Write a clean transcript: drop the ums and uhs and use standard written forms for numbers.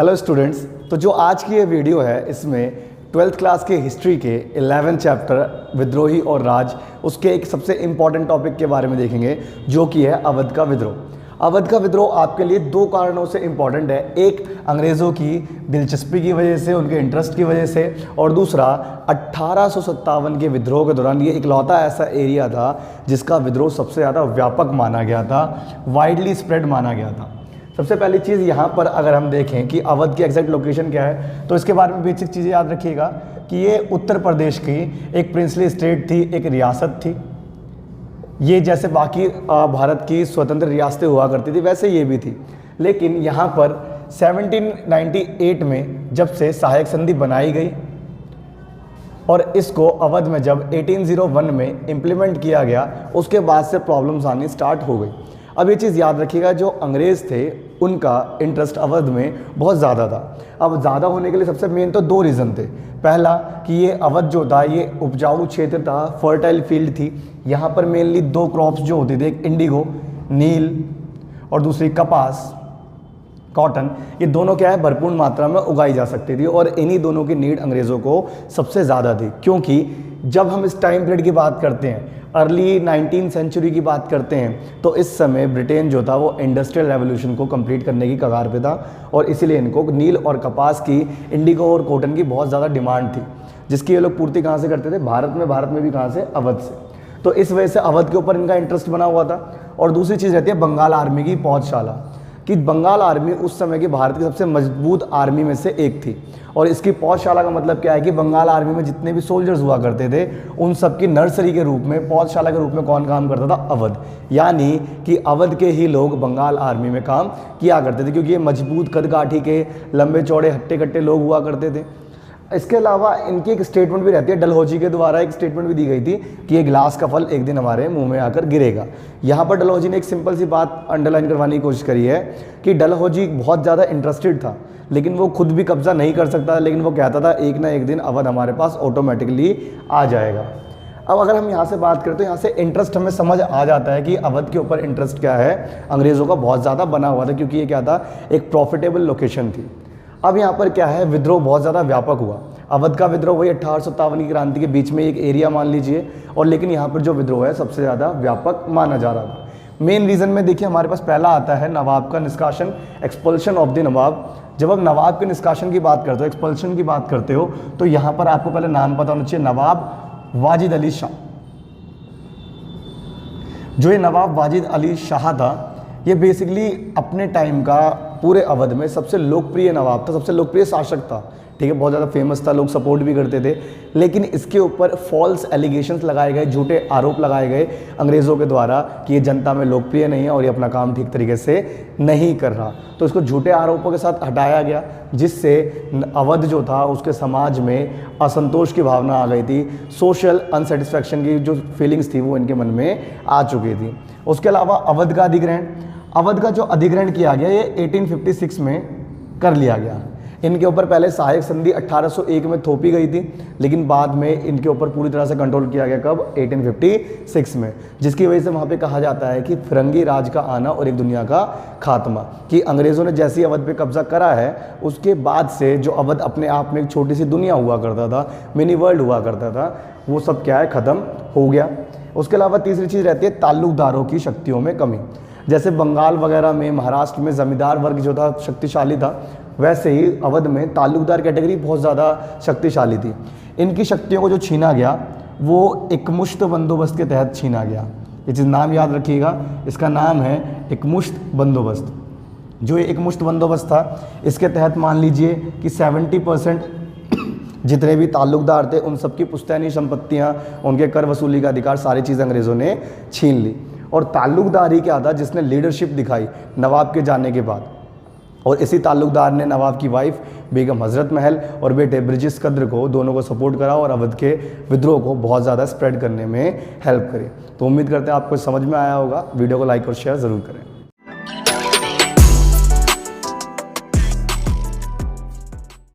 Hello students, तो जो आज की ये वीडियो है इसमें 12th क्लास के हिस्ट्री के 11 चैप्टर विद्रोही और राज उसके एक सबसे इम्पॉर्टेंट टॉपिक के बारे में देखेंगे जो कि है अवध का विद्रोह। अवध का विद्रोह आपके लिए दो कारणों से इम्पॉर्टेंट है। एक, अंग्रेज़ों की दिलचस्पी की वजह से, उनके इंटरेस्ट की वजह से, और दूसरा 1857 के विद्रोह के दौरान ये इकलौता ऐसा एरिया था जिसका विद्रोह सबसे ज़्यादा व्यापक माना गया था, वाइडली स्प्रेड माना गया था। सबसे पहली चीज़ यहाँ पर अगर हम देखें कि अवध की एग्जैक्ट लोकेशन क्या है तो इसके बारे में बेसिक चीज़ें याद रखिएगा कि ये उत्तर प्रदेश की एक प्रिंसली स्टेट थी, एक रियासत थी। ये जैसे बाकी भारत की स्वतंत्र रियासतें हुआ करती थी वैसे ये भी थी, लेकिन यहाँ पर 1798 में जब से सहायक संधि बनाई गई और इसको अवध में जब 1801 में इम्प्लीमेंट किया गया उसके बाद से प्रॉब्लम्स आनी स्टार्ट हो गई। अब ये चीज़ याद रखिएगा, जो अंग्रेज़ थे उनका इंटरेस्ट अवध में बहुत ज़्यादा था। अब ज़्यादा होने के लिए सबसे मेन तो दो रीज़न थे। पहला कि ये अवध जो था ये उपजाऊ क्षेत्र था, फर्टाइल फील्ड थी। यहाँ पर मेनली दो क्रॉप्स जो होती थी, एक इंडिगो नील और दूसरी कपास कॉटन, ये दोनों क्या है भरपूर मात्रा में उगाई जा सकती थी और इन्हीं दोनों की नीड अंग्रेज़ों को सबसे ज़्यादा थी। क्योंकि जब हम इस टाइम पीरियड की बात करते हैं, अर्ली 19th सेंचुरी की बात करते हैं, तो इस समय ब्रिटेन जो था वो इंडस्ट्रियल रेवोल्यूशन को कंप्लीट करने की कगार पे था और इसीलिए इनको नील और कपास की, इंडिगो और कॉटन की बहुत ज़्यादा डिमांड थी, जिसकी ये लोग पूर्ति कहाँ से करते थे? भारत में भी कहाँ से? अवध से। तो इस वजह से अवध के ऊपर इनका इंटरेस्ट बना हुआ था। और दूसरी चीज़ रहती है बंगाल आर्मी की पौधशाला, कि बंगाल आर्मी उस समय की भारत की सबसे मजबूत आर्मी में से एक थी। और इसकी पौधशाला का मतलब क्या है कि बंगाल आर्मी में जितने भी सोल्जर्स हुआ करते थे उन सब की नर्सरी के रूप में, पौधशाला के रूप में कौन काम करता था? अवध। यानी कि अवध के ही लोग बंगाल आर्मी में काम किया करते थे, क्योंकि ये मजबूत कदकाठी के, लंबे चौड़े हट्टे कट्टे लोग हुआ करते थे। इसके अलावा इनकी एक स्टेटमेंट भी रहती है, डलहौजी के द्वारा एक स्टेटमेंट भी दी गई थी कि ये गिलास का फल एक दिन हमारे मुंह में आकर गिरेगा। यहाँ पर डलहौजी ने एक सिंपल सी बात अंडरलाइन करवाने की कोशिश करी है कि डलहौजी बहुत ज़्यादा इंटरेस्टेड था, लेकिन वो खुद भी कब्जा नहीं कर सकता, लेकिन वो कहता था एक ना एक दिन अवध हमारे पास ऑटोमेटिकली आ जाएगा। अब अगर हम यहाँ से बात करें तो यहाँ से इंटरेस्ट हमें समझ आ जाता है कि अवध के ऊपर इंटरेस्ट क्या है, अंग्रेज़ों का बहुत ज़्यादा बना हुआ था, क्योंकि ये क्या था? एक प्रॉफिटेबल लोकेशन थी। अब यहाँ पर क्या है, विद्रोह बहुत ज़्यादा व्यापक हुआ। अवध का विद्रोह वही 1857 की क्रांति के बीच में एक एरिया मान लीजिए, और लेकिन यहाँ पर जो विद्रोह है सबसे ज़्यादा व्यापक माना जा रहा था। मेन रीज़न में देखिए हमारे पास पहला आता है नवाब का निष्कासन, एक्सपल्शन ऑफ द नवाब। जब आप नवाब के निष्कासन की बात करते हो, एक्सपल्शन की बात करते हो, तो यहाँ पर आपको पहले नाम पता होना चाहिए, नवाब वाजिद अली शाह। जो ये नवाब वाजिद अली शाह था, ये बेसिकली अपने टाइम का पूरे अवध में सबसे लोकप्रिय नवाब था, सबसे लोकप्रिय शासक था। ठीक है, बहुत ज़्यादा फेमस था, लोग सपोर्ट भी करते थे। लेकिन इसके ऊपर फॉल्स एलिगेशंस लगाए गए, झूठे आरोप लगाए गए अंग्रेज़ों के द्वारा कि ये जनता में लोकप्रिय नहीं है और ये अपना काम ठीक तरीके से नहीं कर रहा। तो इसको झूठे आरोपों के साथ हटाया गया, जिससे अवध जो था उसके समाज में असंतोष की भावना आ गई थी। सोशल अनसेटिस्फैक्शन की जो फीलिंग्स थी वो इनके मन में आ चुकी थी। उसके अलावा अवध का अधिग्रहण, अवध का जो अधिग्रहण किया गया ये 1856 में कर लिया गया। इनके ऊपर पहले सहायक संधि 1801 में थोपी गई थी, लेकिन बाद में इनके ऊपर पूरी तरह से कंट्रोल किया गया कब? 1856 में, जिसकी वजह से वहाँ पे कहा जाता है कि फिरंगी राज का आना और एक दुनिया का खात्मा, कि अंग्रेज़ों ने जैसे ही अवध पे कब्जा करा है उसके बाद से जो अवध अपने आप में एक छोटी सी दुनिया हुआ करता था, मिनी वर्ल्ड हुआ करता था, वो सब क्या है ख़त्म हो गया। उसके अलावा तीसरी चीज़ रहती है ताल्लुकदारों की शक्तियों में कमी। जैसे बंगाल वगैरह में, महाराष्ट्र में ज़मींदार वर्ग जो था शक्तिशाली था, वैसे ही अवध में ताल्लुकदार कैटेगरी बहुत ज़्यादा शक्तिशाली थी। इनकी शक्तियों को जो छीना गया वो एकमुश्त बंदोबस्त के तहत छीना गया। ये चीज़ नाम याद रखिएगा, इसका नाम है एकमुश्त बंदोबस्त। जो ये एकमुश्त बंदोबस्त था, इसके तहत मान लीजिए कि 70% जितने भी ताल्लुकदार थे उन सबकी पुश्तैनी संपत्तियाँ, उनके कर वसूली का अधिकार, सारी चीज़ अंग्रेज़ों ने छीन ली। और ताल्लुकदार ही क्या था जिसने लीडरशिप दिखाई नवाब के जाने के बाद, और इसी ताल्लुकदार ने नवाब की वाइफ बेगम हज़रत महल और बेटे ब्रिजेश कद्र को, दोनों को सपोर्ट करा और अवध के विद्रोह को बहुत ज़्यादा स्प्रेड करने में हेल्प करी। तो उम्मीद करते हैं आपको समझ में आया होगा। वीडियो को लाइक और शेयर ज़रूर करें।